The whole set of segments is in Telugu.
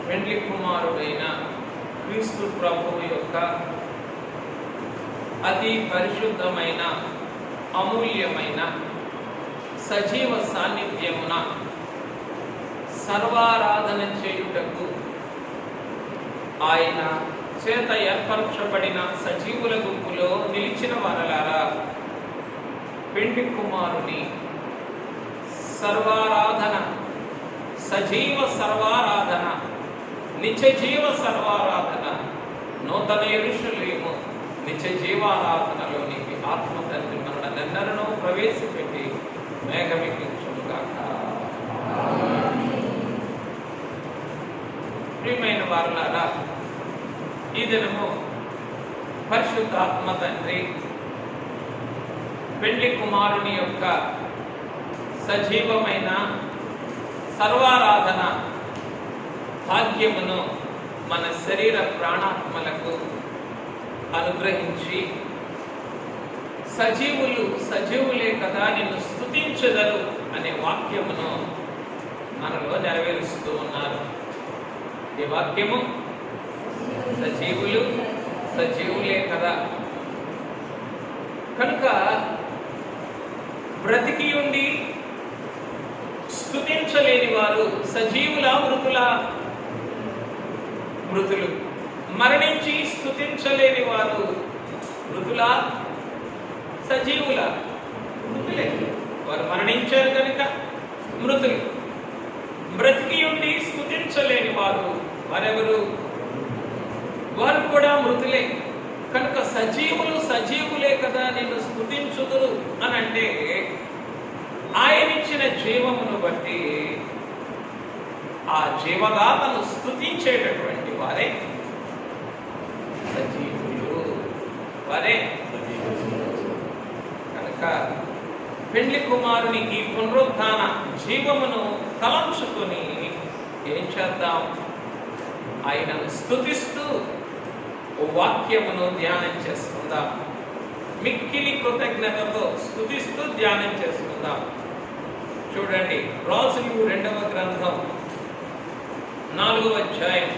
పెండ్లి కుమారుడైన క్రీస్తు ప్రభువు యొక్క అతి పరిశుద్ధమైన అమూల్యమైన సజీవ సాన్నిధ్యమున సర్వారాధన చేయుటకు ఆయన చేత ఏర్పరచబడిన సజీవుల గుంపులో నిలిచిన వారలారా, పెండ్లి కుమారుని సర్వారాధన, సజీవ సర్వారాధన, నిత్యజీవ సర్వారాధన, నూతన యెరూషలేము నిత్య జీవారాధనలోనికి ఆత్మ తండ్రి మనల్నందరినూ ప్రవేశపెట్టి మేఘమికించుగాక. ప్రియమైన వారలారా, ఈ దినము పరిశుద్ధాత్మ తండ్రి పెండ్లి కుమారుని యొక్క సజీవమైన సర్వారాధన భాగ్యమును మన శరీర ప్రాణాత్మలకు అనుగ్రహించి, సజీవులే కదా నిన్ను స్తుతించెదరు అనే వాక్యమును మనలో నెరవేరుస్తూ ఉన్నారు. ఈ వాక్యము సజీవులే కదా. కనుక బ్రతికి ఉండి స్తుతించలేని వారు సజీవులా మృతులు. మరణించి స్తుతించలేని వారు మృతులా సజీవులా? మృతులే. వారు మరణించారు కనుక మృతులు. బ్రతికి ఉండి స్తుతించలేని వారు వారెవరు? వారు కూడా మృతులే. కనుక సజీవులే కదా నిన్ను స్తుతించుదురు అని అంటే, ఆయనిచ్చిన జీవమును బట్టి ఆ జీవదాతను స్తుతించేటటువంటి వారే సజీవులు. కనుక పెండ్లి కుమారుని ఈ పునరుత్థాన జీవమును తలంచుకొని ఏం చేద్దాం? ఆయనను స్తుతిస్తూ వాక్యమును ధ్యానం చేసుకుందాం. మిక్కిలి కృతజ్ఞతతో స్తుతిస్తూ ధ్యానం చేసుకుందాం. చూడండి, రాజులు 2వ గ్రంథం 4వ అధ్యాయం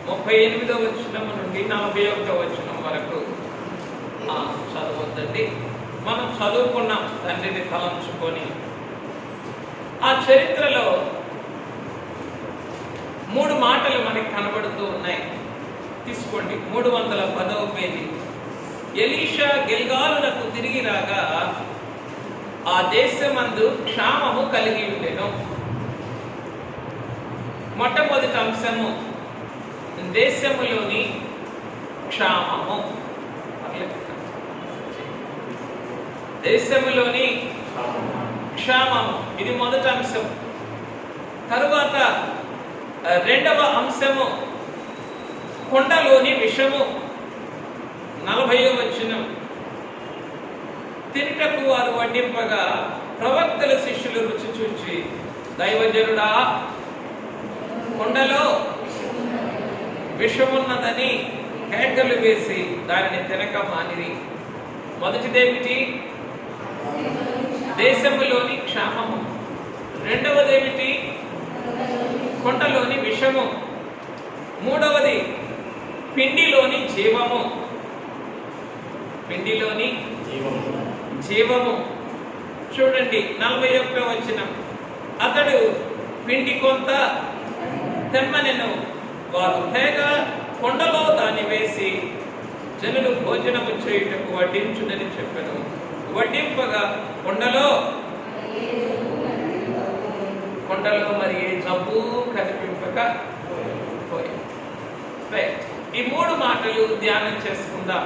38వ వచనం నుండి 41వ వచనం వరకు చదవద్దండి, మనం చదువుకున్నాం తండ్రిని తలంచుకొని. ఆ చరిత్రలో 3 మాటలు మనకి కనబడుతూ ఉన్నాయి. తీసుకోండి, 310వ పేజీ. ఎలీషా గిల్గాలునకు తిరిగి రాగా ఆ దేశమందు క్షామము కలిగి ఉండెను. మొట్టమొదటి అంశము దేశములోని క్షామము. దేశములోని క్షామము, ఇది మొదటి అంశం. తరువాత 2వ అంశము కొండలోని విషము. 40వ వచనం. తినుటకు వారు వడ్డింపగా ప్రవక్తల శిష్యులు రుచి చూచి, దైవజనుడా, కొండలో విషమున్నదని కేకలు వేసి దానిని తినక మానిరి. మొదటిదేమిటి? దేశములోని క్షామము. రెండవదేమిటి? కొండలోని విషము. మూడవది పిండిలోని జీవము. పిండిలోని జీవము. చూడండి, 41వ వచనం. అతడు పిండి కొంత తెమ్మనెను. వారు తేగా కొండలో దాన్ని వేసి జనులు భోజనము చేయుటకు వడ్డించునని చెప్పెను. వడ్డింపగా కొండలో మరి ఏ జబ్బు కనిపింపక పోయింది. ఈ 3 మాటలు ధ్యానం చేసుకుందాం.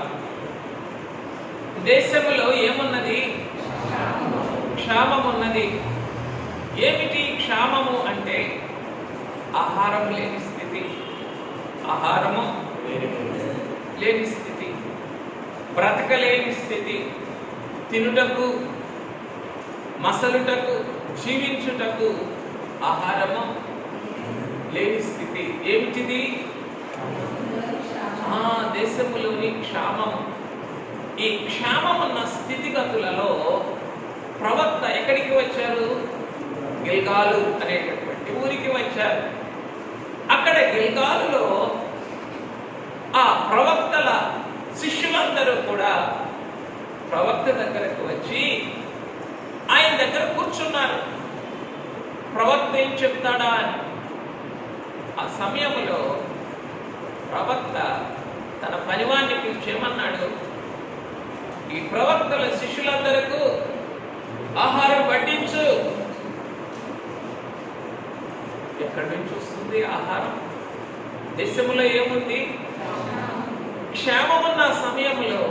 దేశములో ఏమున్నది? క్షామమున్నది. ఏమిటి క్షామము అంటే? ఆహారం లేని స్థితి. ఆహారము లేని స్థితి, బ్రతకలేని స్థితి, తినుటకు, మసలుటకు, జీవించుటకు ఆహారము లేని స్థితి. ఏమిటిది? దేశములోని క్షామము. ఈ క్షామమున్న స్థితిగతులలో ప్రవక్త ఎక్కడికి వచ్చారు? గిల్గాలు అనేటటువంటి ఊరికి వచ్చారు. చలికాలంలో ఆ ప్రవక్తల శిష్యులందరూ కూడా ప్రవక్త దగ్గరకు వచ్చి ఆయన దగ్గర కూర్చున్నారు. ప్రవక్త ఏం చెప్తాడా అని. ఆ సమయంలో ప్రవక్త తన పనివాన్ని పిలిచేమన్నాడు, ఈ ప్రవక్తల శిష్యులందరకు ఆహారం వడ్డించు. ఎక్కడి నుంచి వస్తుంది ఆహారం? దేశంలో ఏముంది? క్షేమమున్న సమయంలో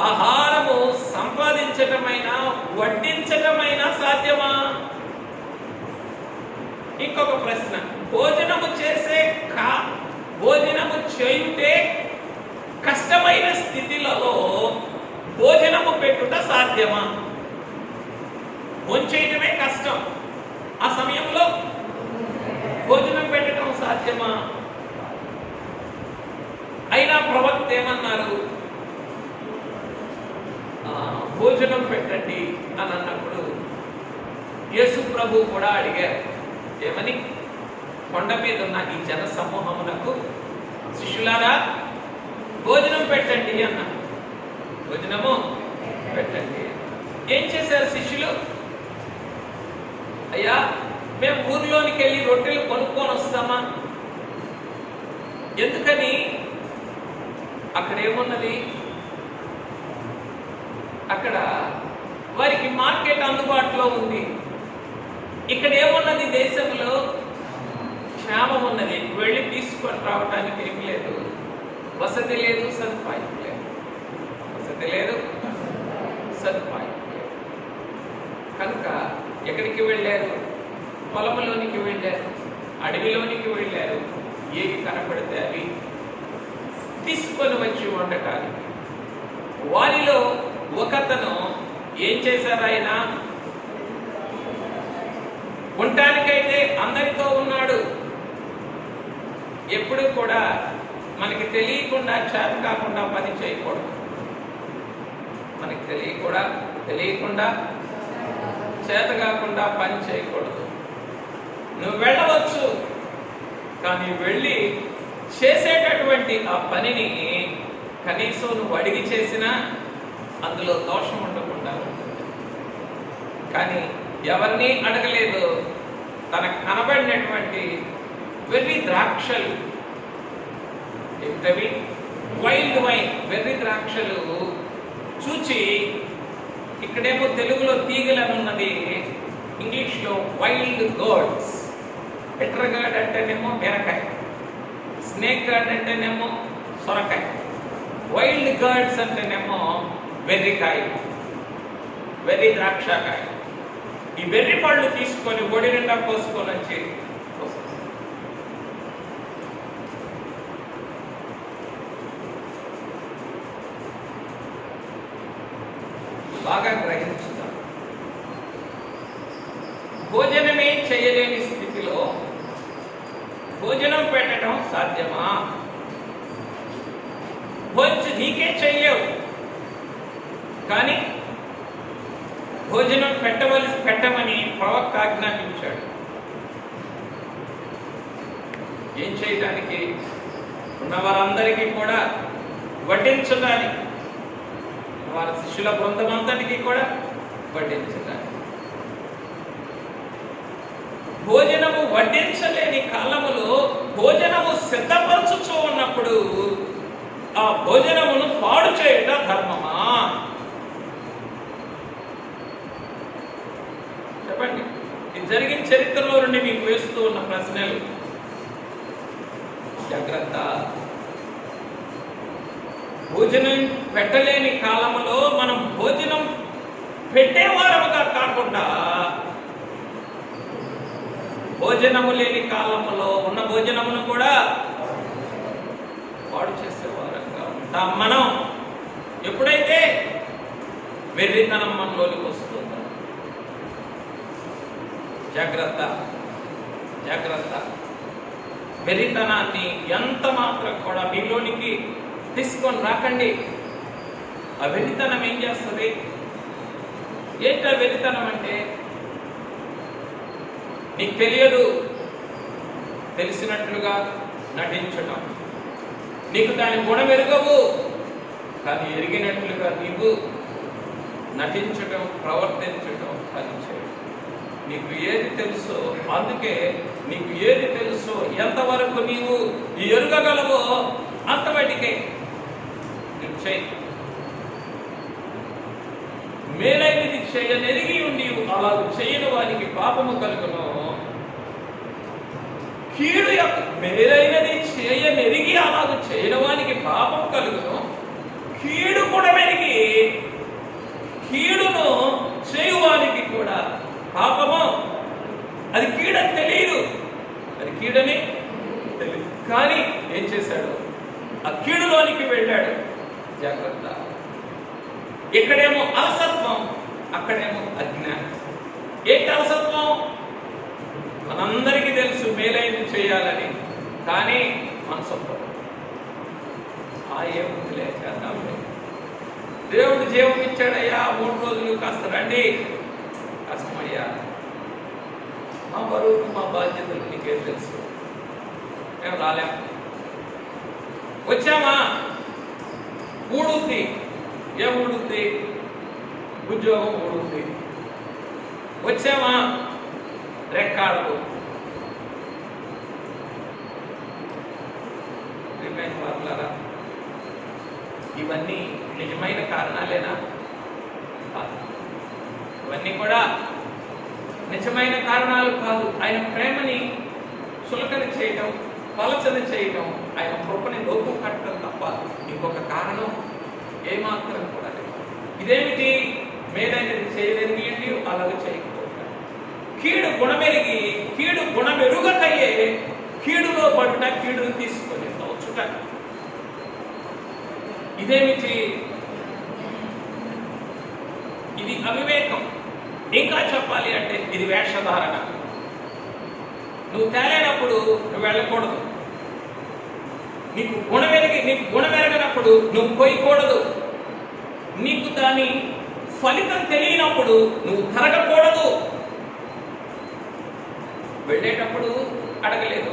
ఆహారము సంపాదించటమైనా వడ్డించటమైనా సాధ్యమా? ఇంకొక ప్రశ్న, భోజనము చేయుటే కష్టమైన స్థితిలలో భోజనము పెట్టుట సాధ్యమా? భోంచేయటమే కష్టం, ఆ సమయంలో భోజనం పెట్టడం సాధ్యమా? అయినా ప్రవక్త ఏమన్నారు? భోజనం పెట్టండి అని అన్నప్పుడు యేసు ప్రభు కూడా అడిగారు, ఏమని? కొండ మీద ఉన్న ఈ జన సమూహమునకు శిష్యులారా భోజనం పెట్టండి అన్న. భోజనము పెట్టండి. ఏం చేశారు శిష్యులు? అయ్యా, మేము ఊర్లోనికి వెళ్ళి రొట్టెలు కొనుక్కొని వస్తామా? ఎందుకని? అక్కడ ఏమున్నది? అక్కడ వారికి మార్కెట్ అందుబాటులో ఉంది. ఇక్కడ ఏమున్నది? దేశంలో క్షేమం ఉన్నది. వెళ్ళి తీసుకొని రావటానికి ఏం లేదు, వసతి లేదు, సదుపాయం లేదు. వసతి లేదు, సదుపాయం లేదు. కనుక ఎక్కడికి వెళ్ళారు? పొలంలోనికి వెళ్ళారు, అడవిలోనికి వెళ్ళారు. ఏవి కనపడితే అవి తీసుకొని వచ్చి వండటానికి. వారిలో ఒకతను ఏం చేశారు? ఆయన ఉండటానికైతే అందరితో ఉన్నాడు. ఎప్పుడు కూడా మనకి తెలియకుండా, చేత కాకుండా పని చేయకూడదు. మనకి తెలియకుండా చేత కాకుండా పని చేయకూడదు. నువ్వు వెళ్ళవచ్చు, కానీ వెళ్ళి చేసేటటువంటి ఆ పనిని కనీసం నువ్వు అడిగి చేసినా అందులో దోషం ఉండకుండా ఉంటుంది. కానీ ఎవరిని అడగలేదు. తనకు కనబడినటువంటి వెర్రి ద్రాక్షలు, ఏమిటవి? వైల్డ్ వైన్, వెర్రి ద్రాక్షలు చూచి, ఇక్కడేమో తెలుగులో తీగలని ఉన్నది, ఇంగ్లీష్లో వైల్డ్ గర్డ్స్. బిటర్ గార్డ్ అంటేనేమో బీరకాయ, స్నేక్ గార్డ్ అంటేనేమో సొరకాయ, వైల్డ్ గర్డ్స్ అంటేనేమో వెర్రికాయ, వెర్రి ద్రాక్షకాయ. ఈ వెర్రి పళ్ళు తీసుకొని ఒడి నిండా కోసుకొని వచ్చి బాగా గ్రహించుతాం. భోజనమే చేయలేని స్థితిలో భోజనం పెట్టడం సాధ్యమా? నీకే చెయ్యవు, కానీ భోజనం పెట్టమని ప్రవక్త ఆజ్ఞాపించాడు. ఏం చేయడానికి? ఉన్న వారందరికీ కూడా వడ్డించడానికి, వారి శిష్యుల బృందం అంతటికీ కూడా వడ్డించడానికి. భోజనము వడ్డించలేని కాలములో భోజనము సిద్ధపరచుచూ ఉన్నప్పుడు ఆ భోజనమును పాడు చేయుట ధర్మమా? చెప్పండి. ఇది జరిగిన చరిత్రలో నుండి మీకు వేస్తూ ఉన్న ప్రశ్నలు. జాగ్రత్త. భోజనం పెట్టలేని కాలములో మనం భోజనం పెట్టేవారముగా కాకుండా, భోజనము లేని కాలములో ఉన్న భోజనమును కూడా పాడు చేసేవారంగా ఉంటాం మనం. ఎప్పుడైతే వెర్రితనం మనలోనికి వస్తుందో. జాగ్రత్త, జాగ్రత్త. వెర్రితనాన్ని ఎంత మాత్రం కూడా మీలోనికి తీసుకొని రాకండి. ఆ వెర్రితనం ఏం చేస్తుంది? ఏంటో వెర్రితనం అంటే? నీకు తెలియదు, తెలిసినట్లుగా నటించటం. నీకు దాని గుణం ఎరుగవు, కానీ ఎరిగినట్లుగా నీవు నటించటం, ప్రవర్తించటం పనిచేయడం. నీకు ఏది తెలుసో, అందుకే నీకు ఏది తెలుసో, ఎంతవరకు నీవు ఎరుగగలవో అంతవరకే నీవు చేయి. మేలైనది చేయనెరిగి ఉండి అలా చేయని వారికి పాపము కలుగును. కీడు మేలైనది చేయనెరిగి అలాగ చేయని వానికి పాపము కలుగును. కీడు కూడా మెరిగి కీడును చేయువానికి కూడా పాపము. అది కీడని తెలియదు, అది కీడని తెలియదు, కానీ ఏం చేశాడు? ఆ కీడులోనికి వెళ్ళాడు. జాగ్రత్త. ఇక్కడేమో అలసత్వం, అక్కడేమో అజ్ఞానం. ఏంటి అలసత్వం? మనందరికీ తెలుసు మేలైనది చేయాలని, కానీ మనసు ఏముందిలే చేద్దాంలే. దేవుడు జీవం ఇచ్చాడయ్యా, 3 రోజులు కాస్త రండి, కష్టమయ్యా, మా బరువు మా బాధ్యతలు నీకేం తెలుసు, మేము రాలేం. వచ్చామా ఊడుద్ది, ఏం ఊడుద్ది? ఉద్యోగం ఊడుద్ది. వచ్చామా రెక్కాడదు. వాళ్ళారా, ఇవన్నీ నిజమైన కారణాలేనా? ఇవన్నీ కూడా నిజమైన కారణాలు కాదు. ఆయన ప్రేమని చులకన చేయటం, పలచన చేయటం, ఆయన కృపని లోపు కట్టడం తప్ప ఇంకొక కారణం ఏమాత్రం కూడా లేదు. ఇదేమిటి? మేలైనది చేయలేని అలాగ చేయకపోతాడు. కీడు గుణమెరిగి కీడు గుణమెరుగకయ్యే కీడులో పడిన కీడును తీసుకొని వచ్చుట. ఇదేమిటి? ఇది అవివేకం. ఇంకా చెప్పాలి అంటే ఇది వేషధారణ. నువ్వు తేలేనప్పుడు నువ్వు వెళ్ళకూడదు. నీకు గుణమెరగనప్పుడు నువ్వు పోయకూడదు. నీకు దాని ఫలితం తెలియనప్పుడు నువ్వు కరగకూడదు. వెళ్ళేటప్పుడు అడగలేదు,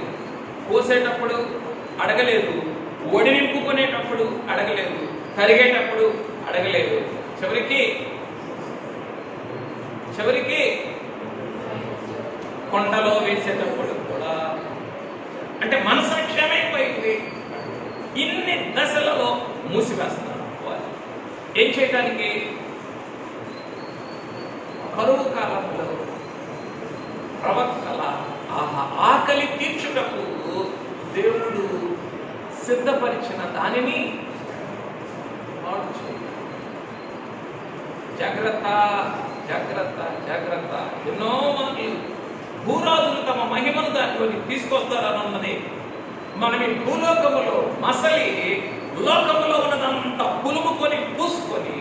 పోసేటప్పుడు అడగలేదు, ఒడి నింపుకునేటప్పుడు అడగలేదు, కరిగేటప్పుడు అడగలేదు, చివరికి కొండలో వేసేటప్పుడు కూడా. అంటే మనసాక్ష్యమైపోయింది. ఇన్ని దశలలో మూసివేస్తున్నారు వారు. ఏం చేయడానికి? కరువు కాలంలో ప్రవక్తల ఆకలి తీర్చుటకు దేవుడు సిద్ధపరిచిన దానిని వాడు చేయాలి. జాగ్రత్త, జాగ్రత్త, జాగ్రత్త. ఎన్నో మంది భూరాజులు తమ మహిమను దాంట్లోని తీసుకొస్తారన్నది మనం ఈ భూలోకములో మసలి లోకములో ఉన్నదంతా పులుముకొని పూసుకొని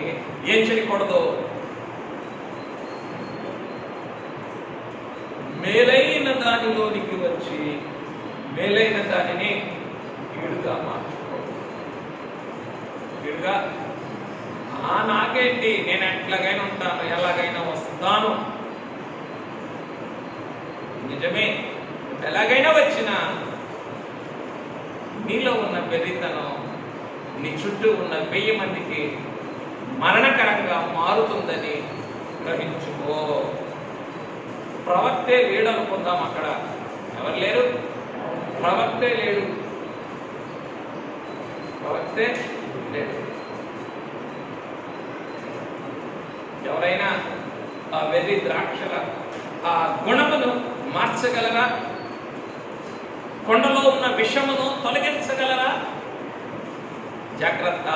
ఏం చేయకూడదు? మేలైన దానిలోనికి వచ్చి మేలైన దానిని కీడుగా మార్చుకోవడం. కీడుగా నాకేంటి, నేను ఎట్లాగైనా ఉంటాను, ఎలాగైనా వస్తాను. నిజమే, ఎలాగైనా వచ్చినా నీలో ఉన్న వెర్రితనం నీ చుట్టూ ఉన్న 1000 మందికి మరణకరంగా మారుతుందని గ్రహించుకో. ప్రవక్తే లేడు అనుకుందాం. అక్కడ ఎవరు లేరు? ప్రవక్తే లేడు, ప్రవక్తే లేడు. ఎవరైనా ఆ వెర్రి ద్రాక్షల ఆ గుణమును మార్చగలరా? కొండలో ఉన్న విషమును తొలగించగలరా? జాగ్రత్త.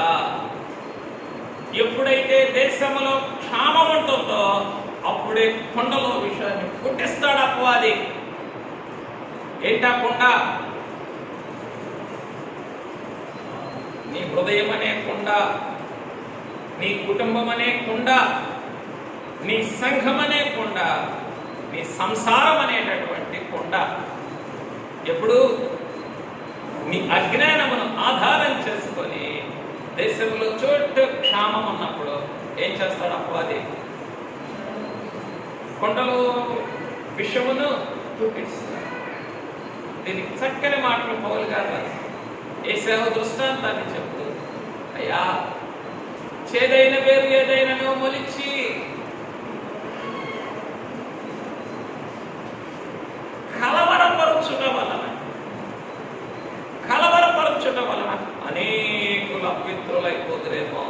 ఎప్పుడైతే దేశంలో క్షామం ఉంటుందో అప్పుడే కొండలో విషయాన్ని పుట్టిస్తాడు అపవాది. ఏంటా కొండ? నీ హృదయం అనే కొండ, నీ కుటుంబం అనే కొండ, నీ సంఘం అనే కొండ, నీ సంసారం అనేటటువంటి కొండ. ఎప్పుడు నీ అజ్ఞానమును ఆధారం చేసుకొని దేశంలో చోటు క్షామం ఉన్నప్పుడు ఏం చేస్తాడు అపవాది? కొండలో విషమును పుట్టిస్తాడు. దీనికి చక్కని మాటలు పౌలు గారు రాశారు. యేసేవ దృష్టాంతాన్ని చెప్తూ, అయ్యా చేదైన వేరు ఏదైనా మొలిచి కలవరపరచుట వలన అనేకులు అపవిత్రులైపోతురేమో.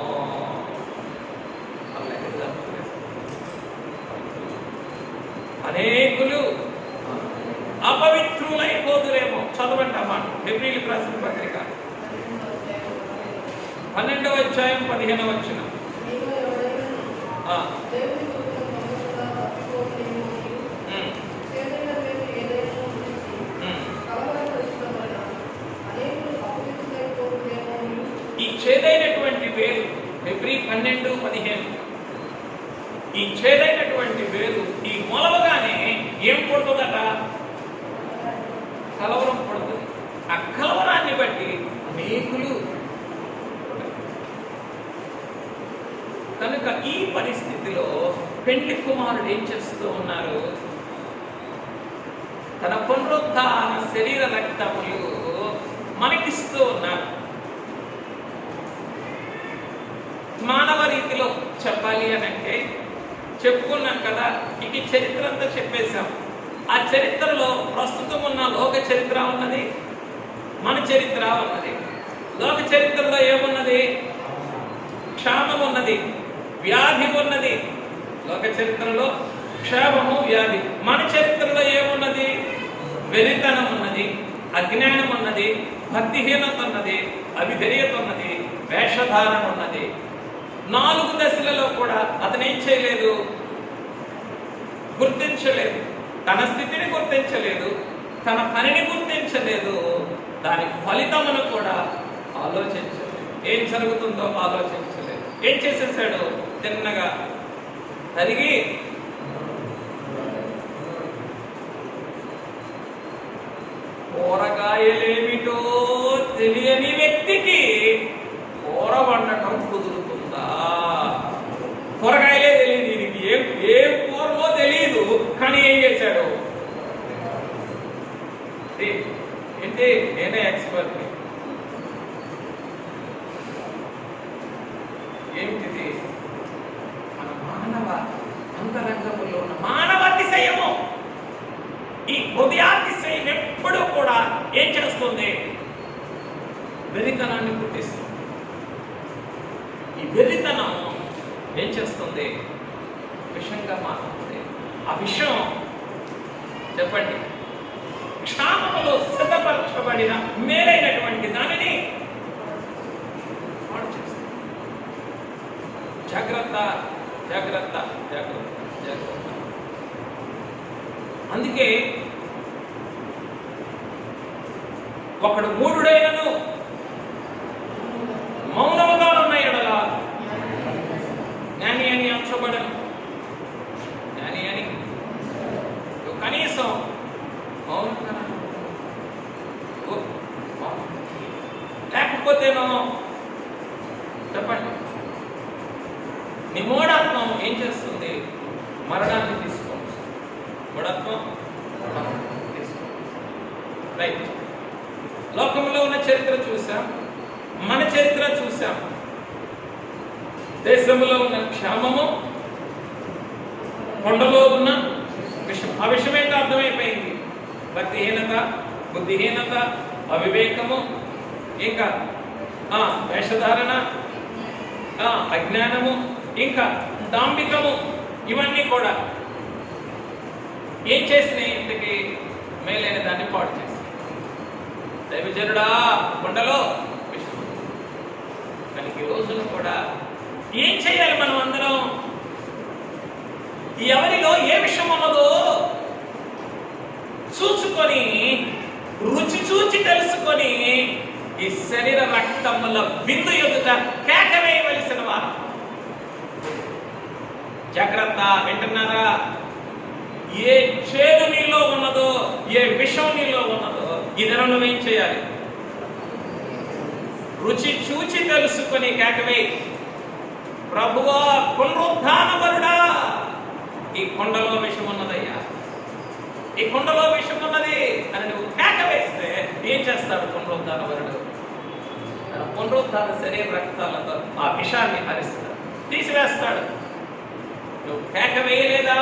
అనేకులు అపవిత్రులైపోతురేమో. చదవండి అన్నమాట. హెబ్రీయులకు రాసిన పత్రిక 12వ అధ్యాయం 15వ వచనం. ఈ చేదైనటువంటి వేరు, హెబ్రీ 12:15, ఈ చేదైనటువంటి వేరు ఈ మొలవగానే ఏం పుడుతుందట? కలవరం పడుతుంది. ఆ కలవరాన్ని బట్టి అనేకులు. కనుక ఈ పరిస్థితిలో పెండ్లి కుమారుడు ఏం చేస్తూ ఉన్నారు? తన పునరుత్థాన శరీర రక్తములు మనకిస్తూ ఉన్నారు. మానవ రీతిలో చెప్పాలి అని అంటే చెప్పుకున్నాం కదా, ఇక చరిత్ర అంతా చెప్పేశాం. ఆ చరిత్రలో ప్రస్తుతం ఉన్న లోక చరిత్ర ఉన్నది, మన చరిత్ర ఉన్నది. లోక చరిత్రలో ఏమున్నది? క్షామం ఉన్నది, వ్యాధి ఉన్నది. లోక చరిత్రలో క్షామము, వ్యాధి. మన చరిత్రలో ఏమున్నది? వెలితనం ఉన్నది, అజ్ఞానం ఉన్నది, భక్తిహీనత ఉన్నది, అవిధేయత ఉన్నది, వేషధారణ ఉన్నది. 4 దశలలో కూడా అతను ఏం చేయలేదు? గుర్తించలేదు. తన స్థితిని గుర్తించలేదు, తన పనిని గుర్తించలేదు, దాని ఫలితమును కూడా ఆలోచించలేదు. ఏం జరుగుతుందో ఆలోచించలేదు. ఏం చేసేసాడు? తిన్నగా తరిగి కూరగాయలేమిటో తెలియని వ్యక్తికి కూర వండటం కుదురుతుందా? కూరగాయలే తెలియదు దీనికి, ఏం కూరలో తెలియదు. కానీ ఏం చేశాడు? ఏంటి, నేనే ఎక్స్పర్ట్. ఏమిటిది? మన మానవ అంతరంగంలో ఉన్న మానవ అతిశయము. ఈ హృదయాతిశయం ఎప్పుడూ కూడా ఏం చేస్తుంది? వెరితనాన్ని పుట్టిస్తుంది. ఈ వెరితనం ఏం చేస్తుంది? విషంగా మారుతుంది. ఆ విషం చెప్పండి, క్షామములో సిద్ధపరచబడిన మేలైనటువంటి దానిని పాడు చేస్తుంది. జాగ్రత్త, జాగ్రత్త, జాగ్రత్త, జాగ్రత్త. అందుకే ఒకడు మూఢుడైనను మౌనముగా ఉన్న ఎడల జ్ఞాని అని అంచబడను. జ్ఞాని అని కనీసం మౌనంగా లేకపోతేనో చెప్పండి. నీ మూఢత్వం ఏం చేస్తుంది? మరణాన్ని తీసుకోవచ్చు. మూఢత్వం తీసుకోవచ్చు. రైట్. లోకంలో ఉన్న చరిత్ర చూసాం, మన చరిత్ర చూసాం. దేశంలో ఉన్న క్షామము, కొండలో ఉన్న విషం. ఆ విషయం ఏంటో అర్థమైపోయింది. భక్తిహీనత, బుద్ధిహీనత, అవివేకము, ఇంకా వేషధారణ, అజ్ఞానము, ఇంకా దాంభికము. ఇవన్నీ కూడా ఏం చేసినాయి? ఇంతకి మేలైన దాన్ని పాడు చేసి. దైవజనుడా, కొండలో విషం. కానీ ఈ రోజున కూడా ఏం చేయాలి? మనం అందరం ఎవరిలో ఏ విషయం ఉన్నదో చూసుకొని, రుచి చూచి తెలుసుకొని, ఈ శరీర రక్తముల బిందు ఎదుట కేక వేయవలసిన వారు. జాగ్రత్త. వింటున్నారా? ఏ చేదు నీలో ఉన్నదో, ఏ విషం నీలో ఉన్నదో ఇద్దరు నువ్వేం చేయాలి? రుచి చూచి తెలుసుకొని కేకవే, ప్రభువా పునరుద్ధానపరుడా, ఈ కొండలో విషం ఉన్నదయ్యా, ఈ కొండలో విషం ఉన్నది అని నువ్వు కేకవేసి చేస్తాడు పునరుద్ధాన వరుడు? తన పునరుద్ధాన శరీర రక్తాలతో ఆ విషాన్ని హరిస్తాడు, తీసివేస్తాడు. నువ్వు కేక వేయలేదా?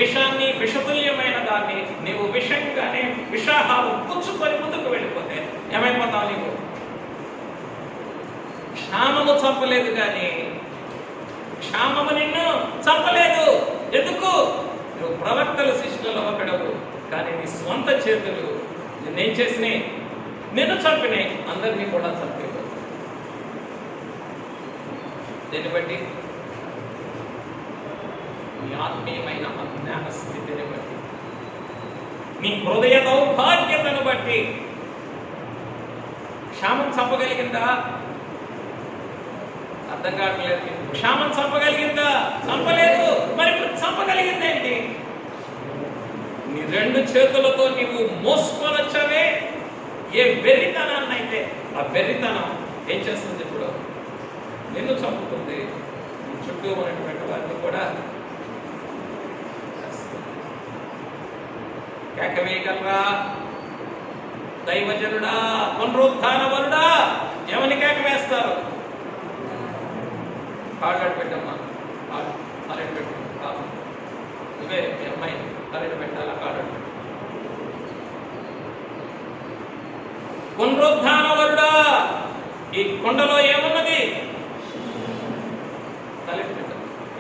విషాన్ని, విషతుల్యమైన దాన్ని నీవు విషంగానే విషాహాలు పుచ్చుకొని ముందుకు వెళ్ళిపోతే ఏమైపోతావు? నీవు క్షామము చంపలేదు, కానీ క్షామము నిన్ను చంపలేదు. ఎందుకు? నువ్వు ప్రవక్తల శిష్యులలో ఒకడవు, కానీ నీ స్వంత చేతులు నేను చేసినాయి, నిన్ను చంపినాయి, అందరినీ కూడా చంపేవు. దీన్ని బట్టి నీ ఆత్మీయమైన అజ్ఞాన స్థితిని బట్టి, నీ హృదయ దౌర్భాగ్యతను బట్టి క్షామం చంపగలిగిందా? అర్థం కావట్లేదు. క్షామం చంపగలిగిందా? చంపలేదు. మరి చంపగలిగిందేంటి? నీ రెండు చేతులతో నీవు మోసుకొని వచ్చావే ఏ వెర్రితనాన్ని అయితే, ఆ వెర్రితనం ఏం చేస్తుంది? ఇప్పుడు నిన్ను చంపుతుంది, చుట్టూ ఉన్నటువంటి వారిని కూడా కేకవేయగలరా? దైవజనుడా, పునరుద్ధాన వరుడా, ఎవరిని కేక వేస్తారు? కాళ్ళు పెట్టమ్మా, కాళ్ళు పెట్టు, నువ్వే మీ అమ్మాయి కాళ్ళు పెట్టాలా? కాళ్ళు పెట్టు. పునరుద్ధాన వరుడా, ఈ కొండలో ఏమున్నది? తలెట్టు పెట్టు.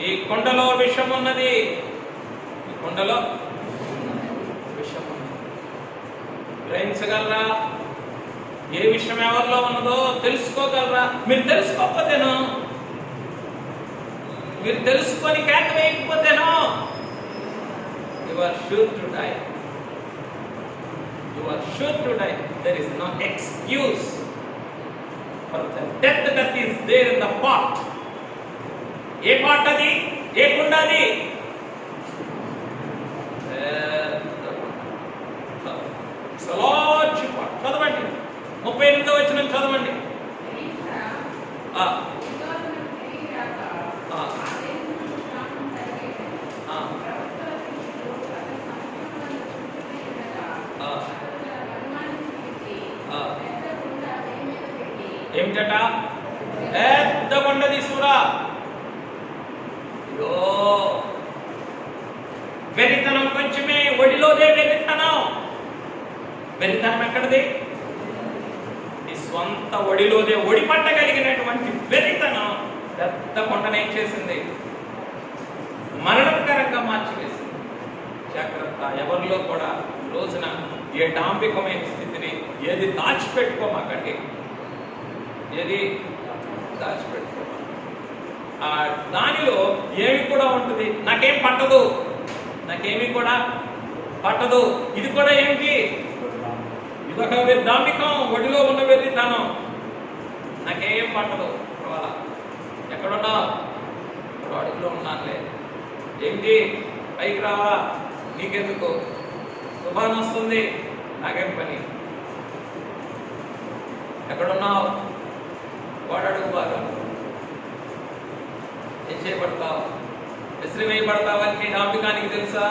ఈ కొండలో విషం ఉన్నది. ఈ కొండలో విషం ఉన్నది. గ్రహించగలరా? ఏ విషయం ఎవరిలో ఉన్నదో తెలుసుకోగలరా? మీరు తెలుసుకోకపోతేనో, మీరు తెలుసుకొని కేక వేయకపోతేనో, you are sure to die. You are sure to die. There is no excuse for the death that is there in the pot. ఏ పాట్ అది? ఏ కుండ అది? చదవండి, 38వ వచనం చదవండి. ఏమిటట? పెద్ద కొండ తీసుకురా. వెరితనం కొంచెమే, ఒడిలోదే వెరితనం. వెరితనం ఎక్కడది? నీ స్వంత ఒడిలోదే ఒడి పట్టగలిగినటువంటి వెరితనం పెద్ద కొండను ఏం చేసింది? మరణకరంగా మార్చివేసింది. జాగ్రత్త, ఎవరిలో కూడా రోజున ఏ డాంబికమైన స్థితిని ఏది దాచిపెట్టుకోమాకండి. ఏది దాచిపెట్టుకో. దానిలో ఏమి కూడా ఉంటుంది? నాకేం పట్టదు, నాకేమి కూడా పట్టదు. ఇది కూడా ఏంటి? ఇదొక డాంబికం, ఒడిలో ఉన్న వెర్రితనం. నాకేం పట్టదు. ఎక్కడున్నావు? ఇప్పుడు అడుగులో ఉన్నానులే. ఏంటి? పైకి రావా? నీకెందుకు? తుఫాను వస్తుంది, నాకేం పని? ఎక్కడున్నావు? వాడడుగు బాగా. ఏం చేయబడతావు? విసిరి వేయబడతావని నీ డాంబికానికి తెలుసా?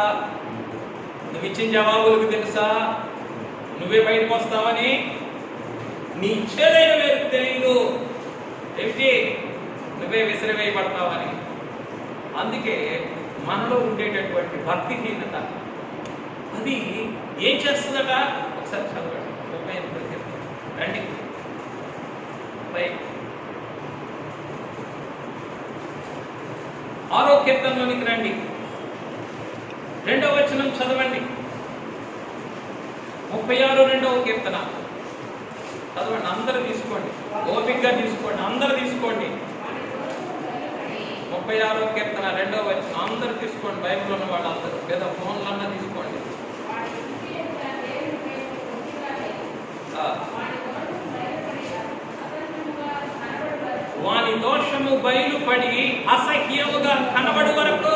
నువ్వు ఇచ్చిన జవాబులకు తెలుసా? నువ్వే బయటకు వస్తావని నీ ఇచ్చేదైన వేరు తెలియదు. ఏమిటి? నువ్వే విసిరి వేయబడతావని. అందుకే మనలో ఉండేటటువంటి భక్తిహీనత అది ఏం చేస్తుందట? ఒకసారి చదవండి. 38 రండి. ఆరో కీర్తనలోనికి రండి. 2వ వచనం చదవండి. 36 2వ కీర్తన చదవండి. అందరూ తీసుకోండి, ఓపికగా తీసుకోండి, అందరూ తీసుకోండి. 36వ కీర్తన 2వ వచనం అందరూ తీసుకోండి. బైబిల్ ఉన్న వాళ్ళందరూ, లేదా ఫోన్లన్నా తీసుకోండి. వాని దోషము బయలుపడి అసహ్యముగా కనబడు వరకు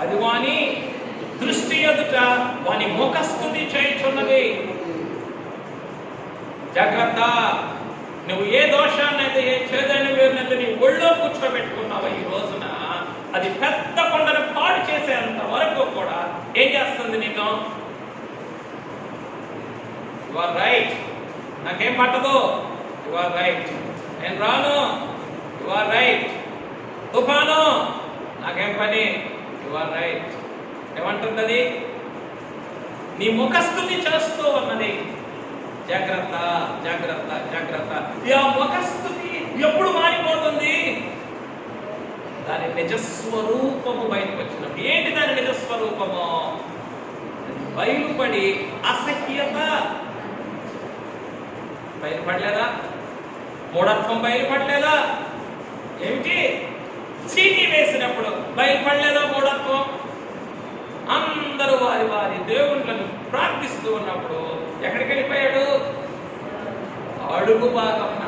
అది వాని దృష్టి ఎదుట వాని ముఖస్తుతి చేయుచున్నది. జాగ్రత్త, నువ్వు ఏ దోషాన్నైతే, ఏ చేదైన వేరునైతే నీ ఒళ్ళో కూర్చోబెట్టుకున్నావు ఈ రోజున, అది పెద్ద కొండను పాడు చేసేంత వరకు కూడా ఏం చేస్తుంది? నీకు యు ఆర్ రైట్, నాకేం పట్టదు, యు ఆర్ రైట్, నేను రాను, యు ఆర్ రైట్, తుఫాను నాకేం పని, యు ఆర్ రైట్. ఏమంటున్నది? నీ ముఖస్తుతి చేస్తూ ఉన్నది. జాగ్రత్త జాగ్రత్త జాగ్రత్త. ఆ ముఖస్తుతి ఎప్పుడు మారిపోతుంది? దాని నిజస్వరూపము బయటకు వచ్చినప్పుడు. ఏంటి దాని నిజస్వరూపము? బయలుపడి అసహ్యత బయలుపడలేదా? మూఢత్వం బయలుపడలేదా? ఏమిటి? చీటీ వేసినప్పుడు బయలుపడలేదా మూఢత్వం? అందరూ వారి వారి దేవుళ్ళను ప్రార్థిస్తూ ఉన్నప్పుడు ఎక్కడికి వెళ్ళిపోయాడు? అడుగు భాగమున.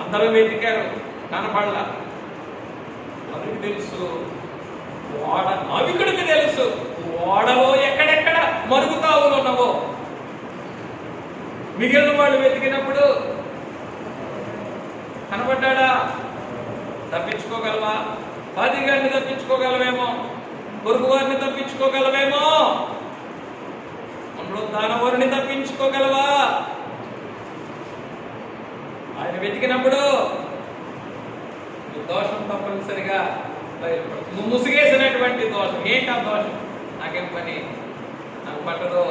అందరూ వెతికారు, కనపడలా. అతనికి తెలుసు, ఓడ నావికుడికి తెలుసు ఓడలో ఎక్కడెక్కడ మరుగుతావులు ఉన్నవో. మిగిలిన వాళ్ళు వెతికినప్పుడు కనపడ్డా? తప్పించుకోగలవా? 10 గారిని తప్పించుకోగలవేమో, పొరుగు వారిని తప్పించుకోగలవేమో, పునరుద్ధానవారిని తప్పించుకోగలవా? ఆయన వెతికినప్పుడు దోషం తప్పనిసరిగా బయలుపడుతుంది. ముసిగేసినటువంటి దోషం. ఏంటి ఆ దోషం? నాకేం పని, నాకు పట్టదు.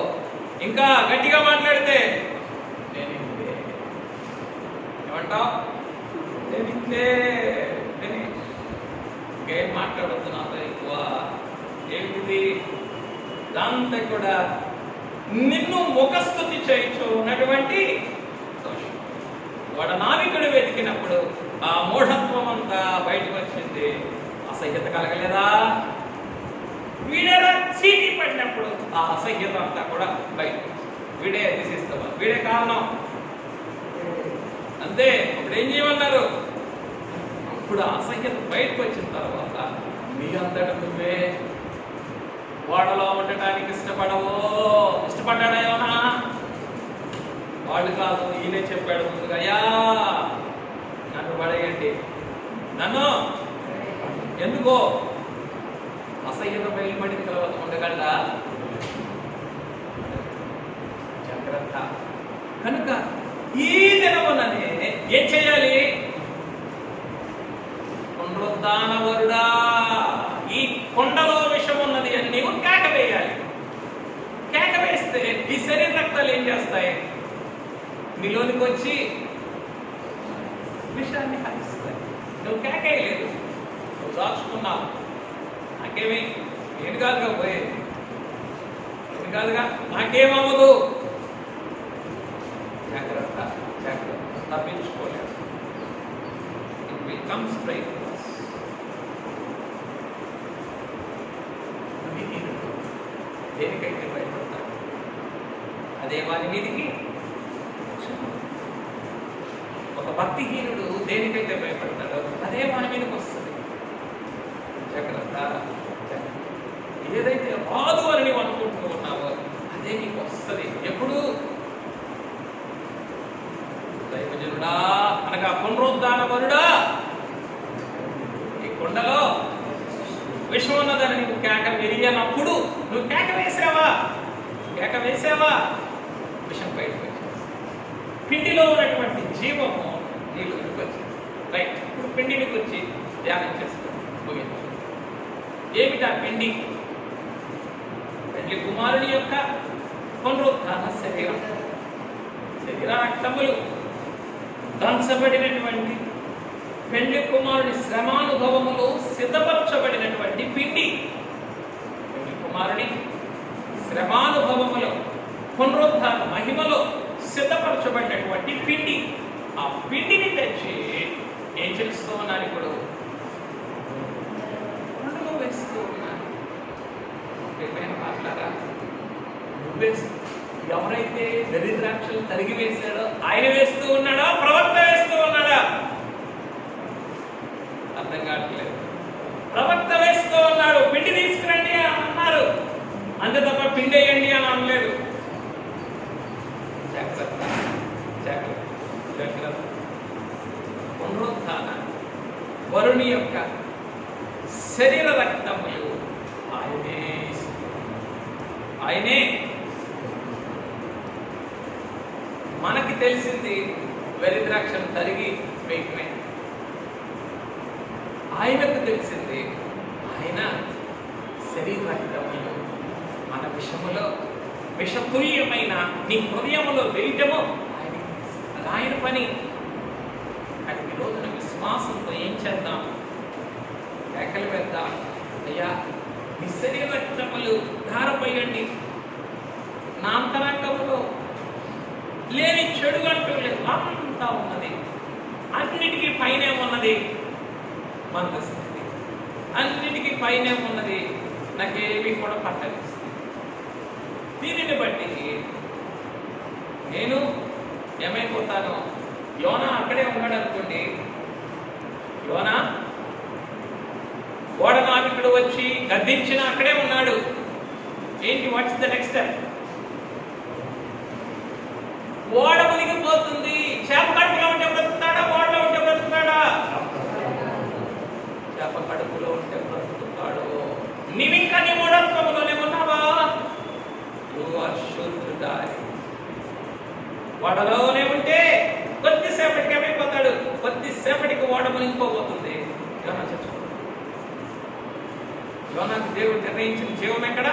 ఇంకా గట్టిగా మాట్లాడితే ఏమంటావు? ఇంకేం మాట్లాడద్దు నాతో ఎక్కువ. ఏమిటి? దాంతో కూడా నిన్ను ముఖస్తుతి చేయించు ఉన్నటువంటి దోషం. వాడు నావికుడు వెతికినప్పుడు ఆ మూఢత్వం అంతా బయటకు వచ్చింది. అసహ్యత కలగలేదా? వీడేలా చీటీ పడినప్పుడు ఆ అసహ్యత అంతా కూడా బయటకు వచ్చింది. వీడే తీసిస్తావా? వీడే కారణం. అంతే. ఇప్పుడు ఏం చేయమన్నారు? ఇప్పుడు అసహ్యత బయటకు వచ్చిన తర్వాత నీ అంతట నువ్వే వాడలో ఉండటానికి ఇష్టపడవో. ఇష్టపడ్డాడా ఏమన్నా? వాడు కాదు, ఈయనే చెప్పాడు ముందుగా, అయ్యా నన్ను పడేయండి. నన్ను ఎందుకో? అసహ్యత బయలుపడిన తర్వాత ఉండగలరా? జాగ్రత్త. కనుక ఈ దినముననే ఏం చేయాలి? పునరుద్ధానవరుడా, ఈ కొండలో విషం ఉన్నది అని నీవు కేక వేయాలి. కేక వేస్తే ఈ శరీర రక్తాలు ఏం చేస్తాయి? మీలోనికి వచ్చి విషయాన్ని హరిస్తాయి. నువ్వు కేక వేయలేదు, నువ్వు దాచుకున్నావు. నాకేమి ఏది కాదుగా పోయేది, ఏది కాదుగా, నాకేమవ్వదు. జాగ్రత్త జాగ్రత్త. తప్పించుకోలేదు. It will come straight to us. దేనికైతే భయపడతాడు అదే వారి మీదికి. ఒక భక్తిహీనుడు దేనికైతే భయపడతాడో అదే వారి మీదకి వస్తుంది. జాగ్రత్త. ఏదైతే రాదు అని నీవు అనుకుంటూ ఉన్నావో అదే నీకు వస్తుంది. ఎప్పుడు? దైవజనుడా అనగా పునరుద్ధానవరుడా, ఈ కొండలో విషం ఉన్నదని నువ్వు కేక వెయ్యనప్పుడు నువ్వు కేక వేసావా? కేక వేసావా? విషం బయటకు వచ్చేసి పిండిలో ఉన్నటువంటి జీవము నీళ్ళు వచ్చింది. రైట్. ఇప్పుడు పిండిని గురించి ధ్యానం చేస్తాం. ముగించు. ఏమిటా పిండి? పెళ్లి కుమారుని యొక్క పునరుద్ధాన శరీరం. శరీర రక్తములు దంచబడినటువంటి పెళ్లి కుమారుని శ్రమానుభవములో సిద్ధపరచబడినటువంటి పిండి. పెళ్లి కుమారుని శ్రమానుభవములో పునరుద్ధాన మహిమలో సిద్ధపరచబడినటువంటి పిండి. ఆ పిండిని తెచ్చి ఏం చేస్తూ ఉన్నాను? ఇప్పుడు పండుగ వేస్తూ ఉన్నాను. ఏమైనా మాట్లాడా? ఎవరైతే దరిద్రాక్షలు తరిగి వేశాడో ఆయన వేస్తూ ఉన్నాడా? ప్రవక్త వేస్తూ ఉన్నాడా? అర్థం కావట్లేదు. ప్రవక్త వేస్తూ ఉన్నాడు. పిండి తీసుకురండి అని అన్నారు, అంతే తప్ప పిండి వేయండి అని అనలేదు. జాగ్రత్త జాగ్రత్త జాగ్రత్త. పునరుద్ధాన వరుని యొక్క శరీర రక్తములు ఆయనే మనకి తెలిసింది వెర్రి ద్రాక్షను తరిగి వేయటమే. ఆయనకు తెలిసింది ఆయన శరీర రక్తములు మన విషములో విషతుల్యమైన నీ హృదయములో వేయటము ఆయన పని. కానీ ఈ రోజున విశ్వాసంతో ఏం చేద్దాం? కేకలు వేద్దాం, అయ్యా నీ శరీర రక్తములు ధారపోయండి. నా అంతరంగములో లేని చెడు అంటూ లేదు, అంతా ఉన్నది. అన్నిటికీ పైనే ఉన్నది మందస్థితి, అన్నిటికీ పైనే ఉన్నది నాకేవి కూడా పట్టలేదు. దీనిని బట్టి నేను ఏమైపోతాను? యోనా అక్కడే ఉన్నాడు అనుకోండి. యోనా ఓడనావికుడు వచ్చి గద్దించిన అక్కడే ఉన్నాడు. ఏంటి? What's the next step? ఓడ మునిగిపోతుంది. చేప కట్టుగా ఉంటే బ్రతుకుతాడా? ఓడలో ఉంటే బ్రతుకుతాడా? చేప కడుపులో ఉంటే బ్రతుకుతాడు. నీవింకా నీ మూఢత్వములోనే ఉన్నావా? ఓడలోనే ఉంటే కొద్దిసేపటికి ఏమైపోతాడు? కొద్దిసేపటికి ఓడ మునిగిపోబోతుంది. యోనా చచ్చిపోతాడు. యోనాకు దేవుడు నిర్ణయించిన జీవం ఎక్కడ?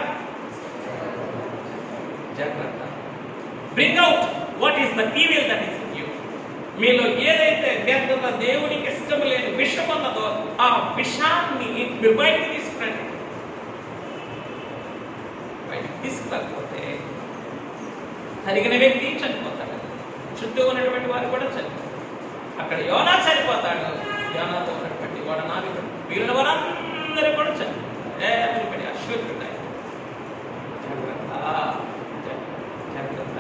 జాగ్రత్త. Bring out what is the evil that is in you. మీలో ఏదైతే వ్యర్థత, దేవునికి ఇష్టం లేని విషం అన్నదో ఆ విషాన్ని మీరు బయటికి తీసుకురండి. బయటికి తీసుకురాకపోతే తరిగిన వ్యక్తి చనిపోతాడు, చుట్టూ ఉన్నటువంటి వారు కూడా చనిపోతారు. అక్కడ యోనా చనిపోతాడు, యోనాతో ఉన్నటువంటి ఓడనావికుడు, మిగిలిన వారందరూ కూడా చనిపోతారు. everybody assured to die. జాగ్రత్త.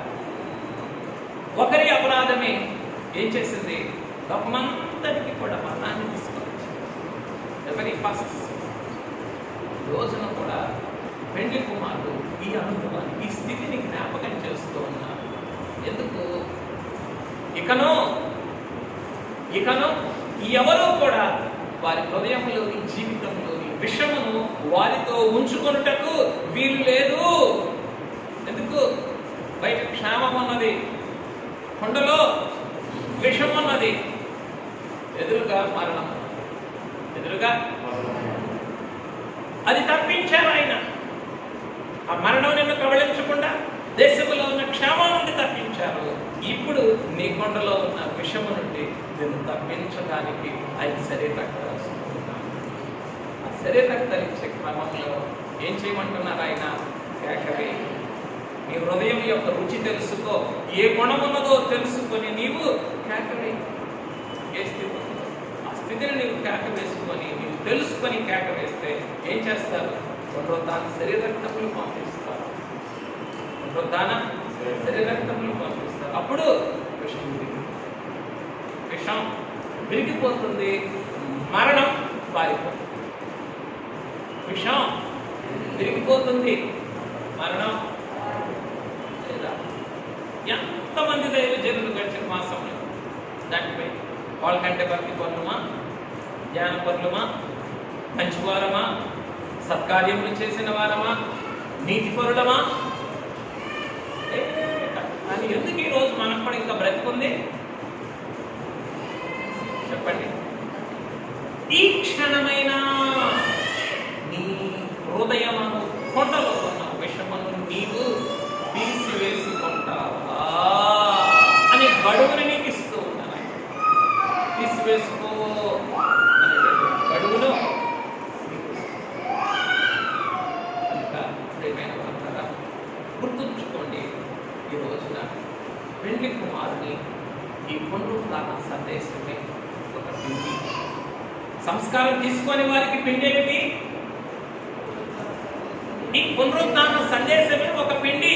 ఒకరి అపరాధమే ఏం చేసింది? లోకమంతటికి కూడా మరణాన్ని తీసుకొచ్చింది. ఎవరి ఫస్ట్ రోజున కూడా పెండ్లి కుమారుడు ఈ అనుభవాన్ని, ఈ స్థితిని జ్ఞాపకం చేస్తూ ఉన్నారు. ఎందుకు? ఇకను ఎవరో కూడా వారి హృదయంలోని, జీవితంలోని విషమును వారితో ఉంచుకొనుటకు వీలు లేదు. ఎందుకు? బయట క్షేమం ఉన్నది, కొండలో విషం ఉన్నది, ఎదురుగా మరణం. ఎదురుగా అది తప్పించారు ఆయన. ఆ మరణం నిన్ను కబళించకుండా దేశంలో ఉన్న క్షేమం నుండి తప్పించారు. ఇప్పుడు నీ కొండలో ఉన్న విషము నుండి నిన్ను తప్పించడానికి ఆయన శరీర రక్తాలు ఇస్తున్నాడు. ఆ శరీర రక్తాలు ఇచ్చే క్రమంలో ఏం చేయమంటున్నారు ఆయన? కేకవే. నీ హృదయం యొక్క రుచి తెలుసుకో, ఏ గుణం ఉన్నదో తెలుసుకొని నీవు కేకవే. ఏ స్థితి ఉన్నదో ఆ స్థితిని నీవు కేక వేసుకొని, నీవు తెలుసుకొని కేక వేస్తే ఏం చేస్తారు? పునరుద్ధాన శరీర రక్తములు పంపిస్తారు. పునరుద్ధాన శరీర రక్తములు పంపిస్తారు. అప్పుడు విషం విరిగిపోతుంది, మరణం పారిపోతుంది. విషం విరిగిపోతుంది, మరణం లేదా. ఎంతమంది దైవజనులు గడిచిన మాసంలో దానిపై వాళ్ళకంటే భక్తి పనులమా, జ్ఞాన పనులమా, మంచివారమా, సత్కార్యములు చేసిన వారమా, నీతి పరులమా? కానీ ఎందుకు ఈరోజు మనకు కూడా ఇంకా బ్రతికుంది? చెప్పండి. ఈ క్షణమైన నీ హృదయమును, కొండలో ఉన్న విషమును నీవు తీసివేసుకుంటావా అనే గడువుని నీకు ఇస్తూ ఉన్నాను. తీసివేసుకో అనే గడువును గుర్తుంచుకోండి. ఈ రోజున పెండ్లి కుమారుని ఈ పునరుద్ధాన సందేశమే ఒక పిండి. సంస్కారం తీసుకొని వారికి పిండి ఏమిటి? ఈ పునరుద్ధాన సందేశమే ఒక పిండి.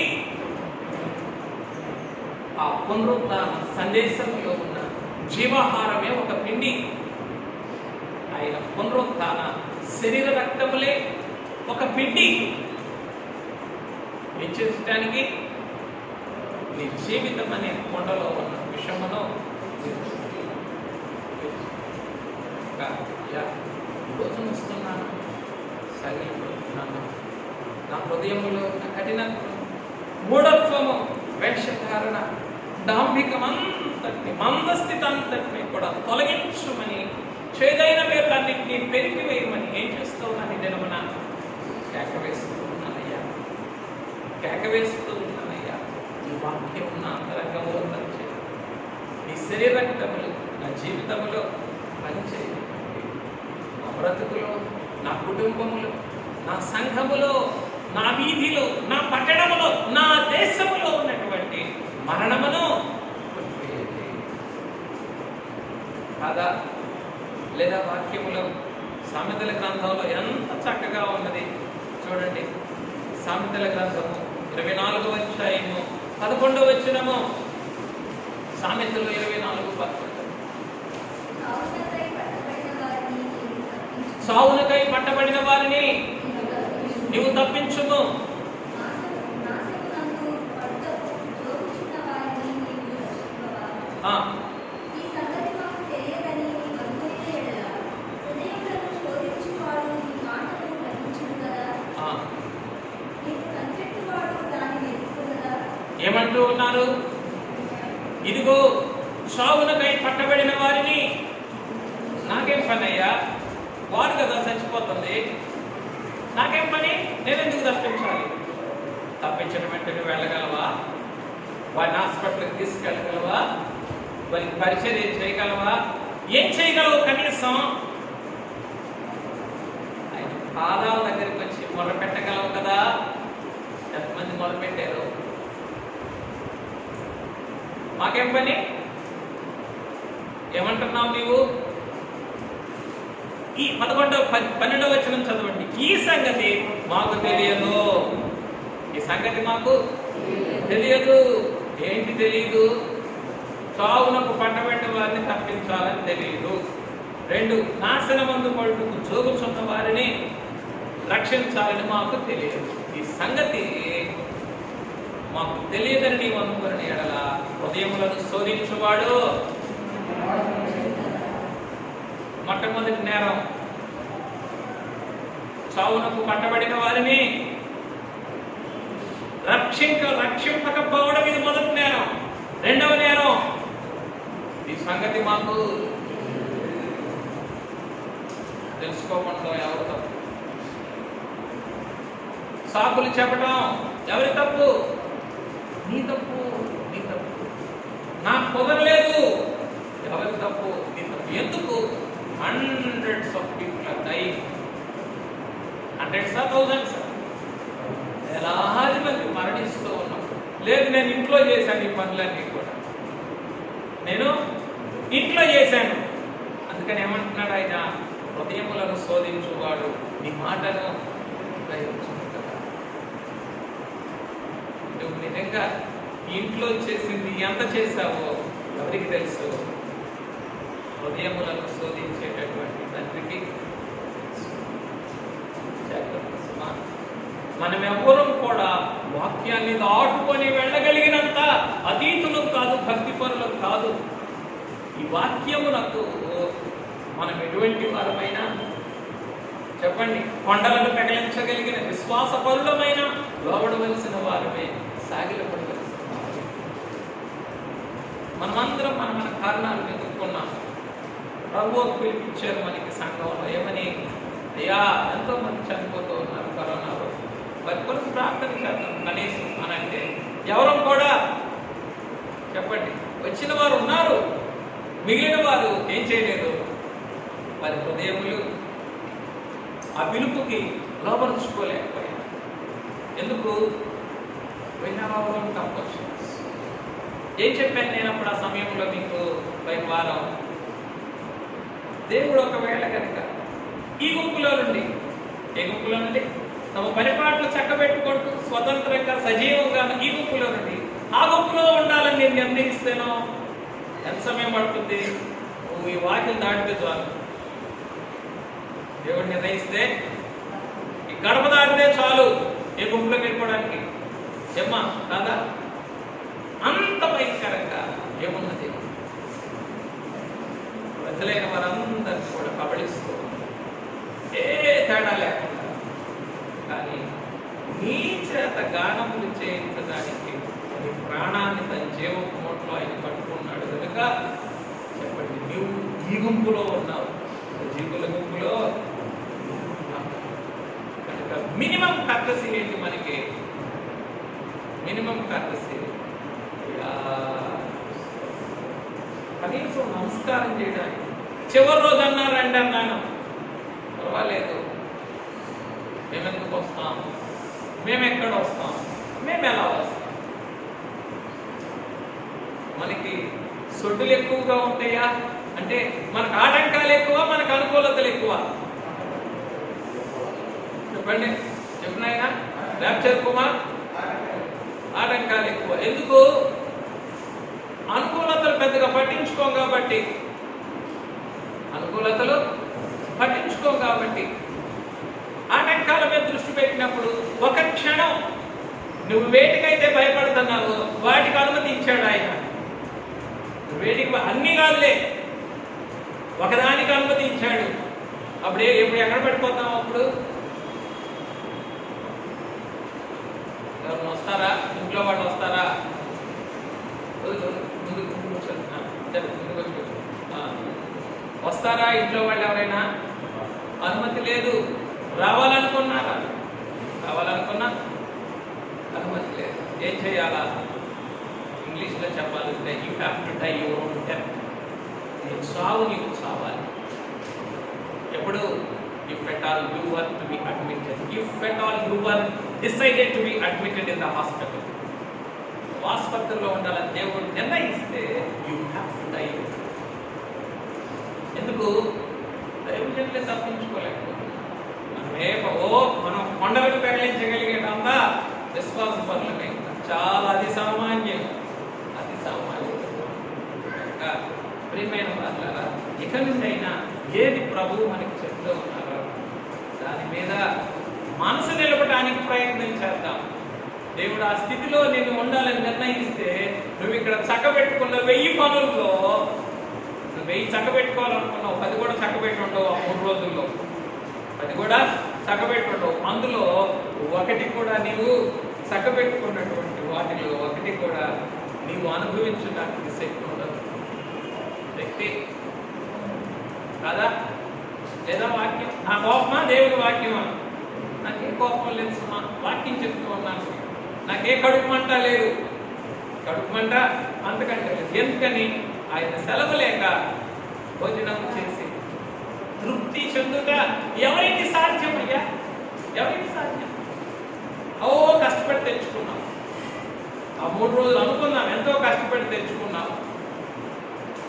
ఆ పునరుద్ధాన సందేశంలో ఉన్న జీవాహారమే ఒక పిండి. ఆయన పునరుద్ధాన శరీర రక్తములే ఒక పిండి. నిశ్చయించడానికి నీ జీవితం అనే కొండలో ఉన్న విషమును ఈరోజు వస్తున్నాను, సరిపోతున్నాను. నా హృదయంలో ఉన్న కఠినత్వం, మూఢత్వము, వేషధారణ, డాంభికమంతటిని, మందస్థితి అంతటిని కూడా తొలగించుమని, చేదైన వేర్లన్నింటినీ పెరిగివేయమని ఏం చేస్తూ ఉన్నాను? ఈ దినమున కేక వేస్తూ ఉన్నానయ్యా, కేక వేస్తూ ఉన్నానయ్యా. ఈ వాక్యం నా అంతరంగంలో పనిచేయాలి. నీ శరీర రక్తములు నా జీవితంలో పనిచేయాలి. నా బ్రతుకులో, నా కుటుంబములో, నా సంఘములో, నా వీధిలో, నా పట్టణములో, నా దేశములో ఉన్నటువంటి మరణమును కొట్టివేయండి. కాదా? లేదా వాక్యములో సామెతల గ్రంథంలో ఎంత చక్కగా ఉన్నది చూడండి. సామెతల గ్రంథము 24వ అధ్యాయము 11వ వచనము. సామెతలు 24:11. సావునకై పట్టబడిన వారిని నీవు తప్పించుము. ఏమంటూ ఉన్నారు? ఇదిగో సావునకై పట్టబడిన వారిని. నాకేం పని అయ్యా? వారు కదా చచ్చిపోతుంది, నాకేం పని? నేను ఎందుకు తప్పించాలి? తప్పించడం అంటే నువ్వు వెళ్ళగలవా? వారిని హాస్పిటల్కి తీసుకెళ్ళగలవా? వారికి పరిచర్య చేయగలవా? ఏం చేయగలవు? కనీసం ఆయన పాదాల దగ్గరికి వచ్చి మొదలు పెట్టగలవు కదా? ఎంతమంది మొదలు పెట్టారు? మాకేం పని? ఏమంటున్నావు నీవు? ఈ 12వ వచనం చదవండి. ఈ సంగతి మాకు తెలియదు. ఈ సంగతి మాకు తెలియదు. ఏంటి తెలియదు? చావునకు పట్టబెట్టిన వారిని తప్పించాలని తెలియదు. 2, నాశనమందు పడుటకు జోగుచున్న వారిని రక్షించాలని మాకు తెలియదు. ఈ సంగతి మాకు తెలియదని నీవు అనుకుని ఎడల హృదయములను శోధించువాడు. మొట్టమొదటి నేరం చావునకు పట్టబడిన వారిని రక్షింపకపోవడం. ఇది మొదటి నేరం. 2వ నేరం ఈ సంగతి మాకు తెలుసుకోకుండా ఎవరు తప్పు? సాకులు చెప్పడం ఎవరి తప్పు? నీ తప్పు. నీ తప్పు. నాకు కుదరలేదు. ఎవరి తప్పు? నీ తప్పు. ఎందుకు? hundreds of people are dying. Hundreds of thousands. వేలాది మంది మరణిస్తూ ఉన్నాం. లేదు, నేను ఇంట్లో చేశాను ఈ పనులన్నీ కూడా, నేను ఇంట్లో చేశాను. అందుకని ఏమంటున్నాడు ఆయన? హృదయములను శోధించువాడు నీ మాటను గ్రహించును కదా. నువ్వు నిజంగా ఇంట్లో చేసింది ఎంత చేశావో ఎవరికి తెలుసు? హృదయములను శోధించేటటువంటి తండ్రికి. మనం ఎవరూ కూడా వాక్యాన్ని దాటుకొని వెళ్ళగలిగినంత అతీతులు కాదు, భక్తిపరులు కాదు. ఈ వాక్యమునకు మనం ఎటువంటి వారమైనా చెప్పండి, కొండలను పెగలించగలిగిన విశ్వాసపరులమైన లోబడవలసిన వారమే, సాగిలపడవలసిన వారమే. మనమందరం మన కారణాలు వెతుక్కున్నాం. ప్రభువుకు పిలిపించారు మనకి సంఘంలో. ఏమని? అయ్యా, ఎంతో మంది చనిపోతూ ఉన్నారు కరోనాలో, వారి కొరకు ప్రార్థన చేద్దాం కనీసం అని అంటే ఎవరు కూడా చెప్పండి. వచ్చిన వారు ఉన్నారు, మిగిలిన వారు ఏం చేయలేదు. వారి హృదయములు ఆ పిలుపుకి లోపరుచుకోలేకపోయారు. ఎందుకు? కంపల్షన్స్. ఏం చెప్పాను నేను అప్పుడు ఆ సమయంలో మీకు? పై వారం దేవుడు ఒకవేళ కనుక ఈ గుంపులో నుండి, ఏ గుంపులో నుండి తమ పరిపాట్లు చక్కబెట్టుకుంటూ స్వతంత్రంగా సజీవంగా ఈ గుంపులో నుండి ఆ గుంపులో ఉండాలని నేను నిర్ణయిస్తేనో ఎంత సమయం పడుతుంది? ఈ వాక్యం దాటితే చాలు. దేవుడు నిర్ణయిస్తే ఈ గడప దాటితే చాలు ఏ గుంపులోకి వెళ్ళిపోవడానికి. ఏమ్మా కాదా? అంత భయంకరంగా ఏమున్నది? ప్రజలైన వారందరూ కూడా కబళిస్తూ ఏ తేడా లేకుండా. కానీ నీ చేత గానములు చేయించడానికి నీ ప్రాణాన్ని తన జీవపు మూటలో చెప్పండి, నువ్వు ఈ గుంపులో ఉన్నావు, జీవుల గుంపులో కనుక మినిమం కర్టసీ ఏంటి మనకి? మినిమం కర్టసీ కనీసం నమస్కారం చేయడానికి. చివరి రోజు అన్నారండి, అన్నాను, పర్వాలేదు, మేమెందుకు వస్తాం, మేము ఎక్కడ వస్తాం, మేము ఎలా వస్తాం? మనకి సొడ్డులు ఎక్కువగా ఉంటాయా అంటే మనకు ఆటంకాలు ఎక్కువ, మనకు అనుకూలతలు ఎక్కువ? చెప్పండి, చెప్పినాయన ర్యాప్చర్ కుమార్, ఆటంకాలు ఎక్కువ. ఎందుకు? అనుకూలతలు పెద్దగా పట్టించుకోం కాబట్టి. అనుకూలతలు పట్టించుకోం కాబట్టి ఆటంకాల మీద దృష్టి పెట్టినప్పుడు ఒక క్షణం నువ్వు వేటికైతే భయపడుతున్నావో వాటికి అనుమతి ఇచ్చాడు ఆయన. వేటికి అన్ని కాదులే, ఒకదానికి అనుమతి ఇచ్చాడు. అప్పుడు ఎప్పుడు ఎక్కడ పడిపోతాం? అప్పుడు ఎవరు వస్తారా? ఇంట్లో వాళ్ళు వస్తారా? వస్తారా ఇంట్లో వాళ్ళు ఎవరైనా? అనుమతి లేదు. రావాలనుకున్నారా? రావాలనుకున్నా అనుమతి లేదు. ఏం చేయాలా? ఇంగ్లీష్లో చెప్పాలంటే you have to die your own death. నీకు సావు, నీకు చావాలి. ఎప్పుడు? If at all you were to be admitted, if at all you were decided to be admitted in the hospital, ఆసుపత్రిలో ఉండాలని దేవుడు నిర్ణయిస్తే యూ హ్యావ్ టు డై. ఎందుకు? దైవజనులే తప్పించుకోలేకపోతున్నాం. మనం కొండలకు పెరలించగలిగేటంతా విశ్వాసం పనులమే. చాలా అతి సామాన్యం, అతి సామాన్యం. ప్రియమైన వాళ్ళారా, ఇక నుండి అయినా ఏది ప్రభువు మనకి చెప్తూ ఉన్నారో దాని మీద మనసు నిలపడానికి ప్రయత్నం చేద్దాం. దేవుడు ఆ స్థితిలో నేను ఉండాలని నిర్ణయిస్తే నువ్వు ఇక్కడ చక్కబెట్టుకున్న 1000 పనుల్లో నువ్వు 1000 చక్కబెట్టుకోవాలనుకున్నావు, 10 కూడా చక్కబెట్టి ఉండవు. ఆ 3 రోజుల్లో 10 కూడా చక్కబెట్టి ఉండవు. అందులో ఒకటి కూడా నీవు చక్కబెట్టుకున్నటువంటి వాటిలో ఒకటి కూడా నీవు అనుభవించడానికి శక్తి ఉండదు. శక్తి కాదా? లేదా వాక్యం? నా కోపమా దేవుని వాక్యమా? నాకే కోపం లేదు సుమా, వాక్యం చెప్తూ ఉన్నాను. నాకే కడుపు మంట లేదు, కడుపు మంట అంతకంటే లేదు. ఎందుకని? ఆయన సెలవు లేక భోజనం చేసి తృప్తి చెందుట ఎవరికి సాధ్యం? అయ్యా, ఎవరికి సాధ్యం? కష్టపడి తెచ్చుకున్నాం. ఆ 3 రోజులు అనుకున్నాం, ఎంతో కష్టపడి తెచ్చుకున్నాం.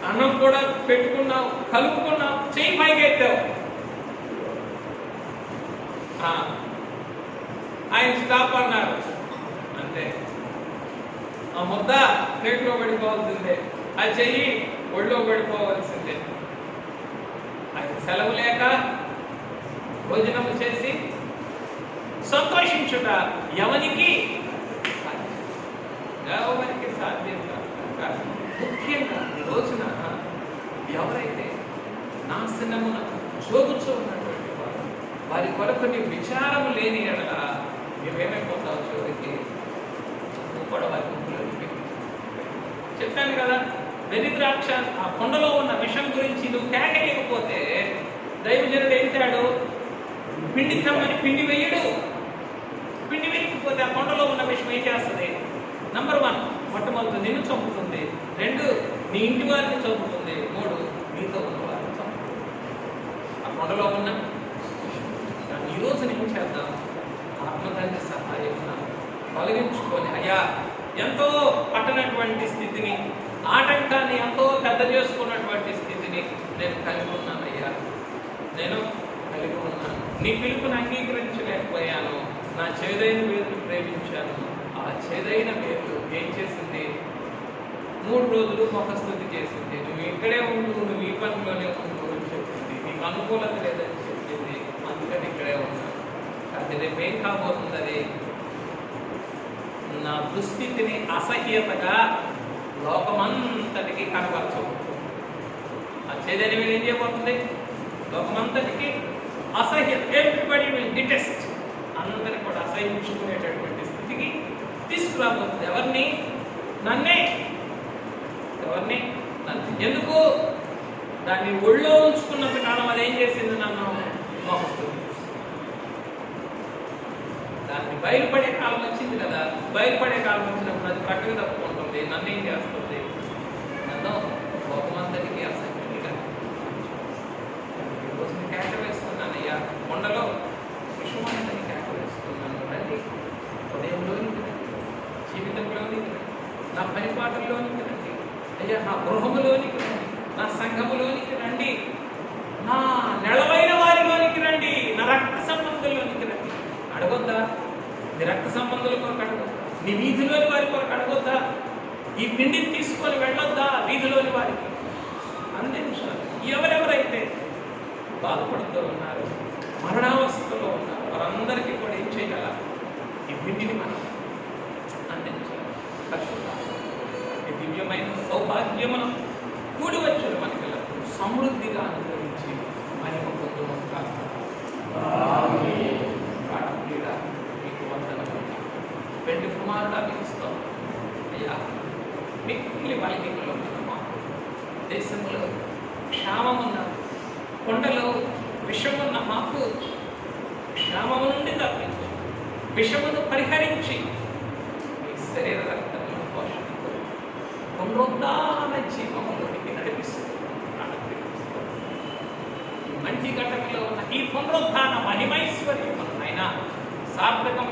అన్నం కూడా పెట్టుకున్నావు, కలుపుకున్నావు, చెయ్యి పైకి ఎత్తావు. ఆయన స్టాప్ అన్నారు అంతే. ఆ ముద్ద ప్లేట్లో పడిపోవాల్సిందే, ఆ చెయ్యి ఒళ్ళో పడిపోవాల్సిందే. ఆయన సెలవు లేక భోజనం చేసి సంతోషించుట ఎవరికి సాధ్యం కాదు. ముఖ్యంగా ఈ రోజున ఎవరైతే నాశనమున జోగుచూ ఉన్నటువంటి వారు, వారి కొరకు నీ విచారము లేని ఎడల నువ్వేమైపోతావు? చివరికి నువ్వు కూడా వారి గుంపులో చెప్పాను కదా, వెర్రి ద్రాక్ష ఆ కొండలో ఉన్న విషం గురించి నువ్వు కేకలేకపోతే దైవజనుడు ఏంటాడు? పిండి కమ్మని పిండి వేయడు. పిండి వేయకపోతే ఆ కొండలో ఉన్న విషం ఏం చేస్తుంది? నంబర్ 1, మొట్టమొదటి నిన్ను చంపుతుంది. 2, నీ ఇంటి వారిని చంపుతుంది. 3, నీతో ఉన్న వారిని చంపుతుంది. ఆ కొండలో ఉన్న ఈరోజు నేను చేద్దాం, ఆత్మదాన్ని సహాయం తొలగించుకొని, అయ్యా ఎంతో పట్టనటువంటి స్థితిని, ఆటంకాన్ని ఎంతో పెద్ద చేసుకున్నటువంటి స్థితిని నేను కలిగి ఉన్నాను. అయ్యా నేను కలిగి ఉన్నాను. నీ పిలుపుని అంగీకరించలేకపోయాను. నా చేదైన వేరును ప్రేమించాను. ఆ చేదైన వేరు ఏం చేసింది? 3 రోజులు ఒక స్థుతి చేసింది. నువ్వు ఇక్కడే ఉండు, నువ్వు ఈ పనిలోనే ఉండు అని చెప్పింది. నీకు అనుకూలత లేదని చెప్పింది, అందుకని ఇక్కడే ఉన్నాను. అది రేపేం కాబోతుంది? అది నా దుస్థితిని అసహ్యతగా లోకమంతటికి కనపరచబోతుంది. ఆ చేదైన వేరు ఏం చేయబోతుంది? లోకమంతటికి అసహ్యత, ఎవ్రీబడి విల్ డిటెస్ట్, అందరినీ కూడా అసహించుకునేటటువంటి స్థితికి తీసుకురాబోతుంది. ఎవరిని? నన్నే. ఎవరిని? ఎందుకు? దాన్ని ఒళ్ళో ఉంచుకున్నంత కాలం అది ఏం చేసింది? నన్ను మోహస్తుంది. దాన్ని బయలుపడే కాలం వచ్చింది కదా, బయలుపడే కాలం వచ్చినప్పుడు అది ప్రక్కకు తప్పుకుంటుంది. నన్ను ఏం చేస్తుంది? నన్ను లోకమంతటికి అసంఖ్యంగా కేక వేస్తున్నానయ్యా. కొండలో విషమంతని కేక వేస్తున్నాను. రండి, ఉదయంలోనికి రండి, జీవితంలోనికి రండి, నా పనిపాటల్లోనికి రండి అయ్యా, నా గృహములోనికి రండి, నా సంఘములోనికి రండి, నా నెలవైన వారిలోనికి రండి, నా రక్త సంబంధుల్లోనికి రండి. అడగొద్దా? నీ రక్త సంబంధుల కొరకు అడగొద్దా? నీ వీధిలోని వారి కొరకు అడగొద్దా? ఈ పిండిని తీసుకొని వెళ్ళొద్దా వీధిలోని వారికి? అందించాలి. ఎవరెవరైతే బాధపడుతూ ఉన్నారు, మరణావస్థలో ఉన్నారు, వారందరికీ కూడా ఏం చేయాల? ఈ పిండిని మనం అందించాలి. ఈ దివ్యమైన సౌభాగ్యమును కూడి వచ్చిన మనకి సమృద్ధిగా అనుభవించి మహిమ పొందుకుంటారు. మీకు వందనములు. వెండి కుమారుడా మీకు స్తోత్రం అయ్యా. మిక్కిలి బలహీనలో ఉన్న దేశంలో క్షామమున్న, కొండలో విషమున్న మాకు క్షామము నుండి తప్పించి, విషమును పరిహరించి మీ శరీర రక్తములను పోషణతో పునరుద్ధాన జీవములోనికి నడిపిస్తుంది. ఈ మంచి ఘటనలో ఉన్న ఈ పునరుద్ధాన మహిమైశ్వర్యమును ఆయన సార్థకం